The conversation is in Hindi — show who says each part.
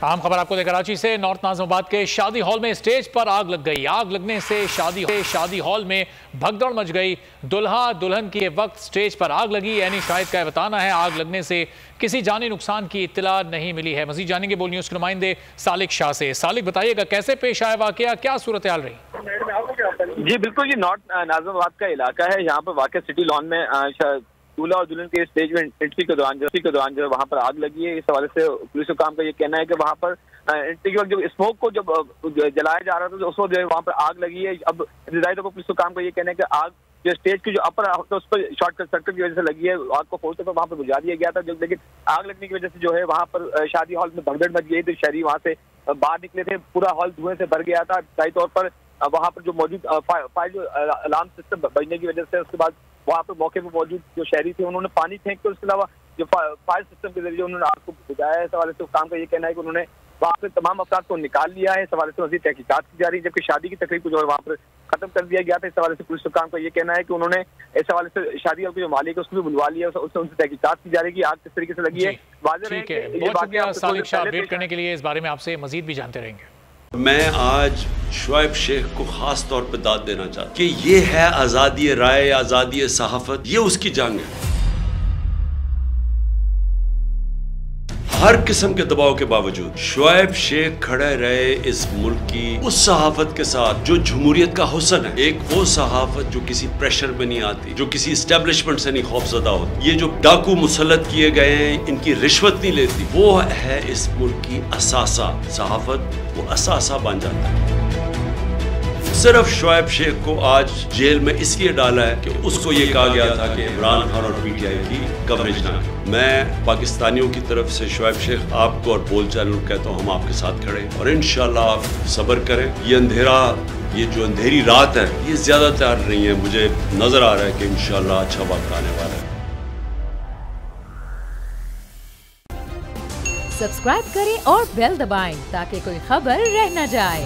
Speaker 1: अहम खबर आपको दे कराची से। नॉर्थ नाज़िमाबाद के शादी हॉल में स्टेज पर आग लग गई। आग लगने से शादी हॉल में भगदड़ मच गई। दुल्हा दुल्हन के वक्त स्टेज पर आग लगी। यानी शाहिद का बताना है आग लगने से किसी जानी नुकसान की इत्तला नहीं मिली है। मजीद जानेंगे बोल न्यूज़ के नुमाइंदे सालिक शाह से। सालिक, बताइएगा कैसे पेश आया वाकया, क्या सूरत हाल रही?
Speaker 2: जी बिल्कुल, ये नॉर्थ नाज़िमाबाद का इलाका है। यहाँ पर वाक़ई सिटी लॉन में दूल्हा और दुल्हन के स्टेज में एंट्री के दौरान जो वहाँ पर आग लगी है। इस हवाले से पुलिस काम का ये कहना है कि वहाँ पर एंट्री के वक्त जब स्मोक को जब जलाया जा रहा था तो उस वक्त जो है वहाँ पर आग लगी है। अब इब्तदाई तौर पर पुलिस काम का ये कहना है कि आग जो स्टेज की जो अपर होता है उस पर शॉर्ट सर्किट की वजह से लगी है। आग को फोर्स पर वहाँ पर बुझा दिया गया था, लेकिन आग लगने की वजह से जो है वहाँ पर शादी हॉल में भगदड़ मच गई। तो शहरी वहाँ से बाहर निकले थे, पूरा हॉल धुएं से भर गया था। इब्तदाई तौर पर वहाँ पर जो मौजूद फायर जो अलार्म सिस्टम बजने की वजह से उसके बाद वहाँ पर मौके पर मौजूद जो शहरी थे उन्होंने पानी फेंक के, उसके अलावा जो फायर सिस्टम के जरिए उन्होंने आग को बुझाया है। इस हवाले से काम का ये कहना है कि उन्होंने वहाँ से तमाम अफराद को निकाल लिया है। इस हवाले से मज़ीद तहकीकात की जा रही है, जबकि शादी की तकरीब को जो है वहाँ पर खत्म कर दिया गया था। इस हवाले से पुलिस काम का ये कहना है कि उन्होंने इस हवाले से शादी के जो मालिक है उसको भी बुलवा लिया, उससे उनसे तहकीकात की जा रही है कि आग किस तरीके से लगी है।
Speaker 1: ठीक है, बहुत शुक्रिया सालिक शाह अपडेट करने के लिए। इस बारे में आपसे मजीद भी जानते रहेंगे।
Speaker 3: मैं आज शुएब शेख को खास तौर पर दाद देना चाहता हूं कि ये है आज़ादी राय, आज़ादी सहाफत, ये उसकी जंग है। हर किस्म के दबाव के बावजूद शुएब शेख खड़े रहे इस मुल्क की उस सहाफत के साथ जो जमहूरियत का हुस्न है। एक वो सहाफत जो किसी प्रेशर में नहीं आती, जो किसी एस्टेब्लिशमेंट से नहीं खौफजदा होती। ये जो डाकू मुसल्लत किए गए हैं, इनकी रिश्वत नहीं लेती, वो है इस मुल्क की असासा। सहाफत वो असासा बन जाता है। सिर्फ शुएब शेख को आज जेल में इसलिए डाला है कि उसको ये कहा गया था कि इमरान खान और पीटीआई की कवरेज ना करें। मैं पाकिस्तानियों की तरफ से शुएब शेख आपको और बोल चाल कहता हूँ, हम आपके साथ खड़े और इंशाल्लाह आप सब्र करें। ये जो अंधेरी रात है ये ज्यादा तैयार नहीं है। मुझे नजर आ रहा है कि इंशाल्लाह अच्छा वक्त आने वाला है।
Speaker 4: सब्सक्राइब करें और बेल दबाएं ताकि कोई खबर रह न जाए।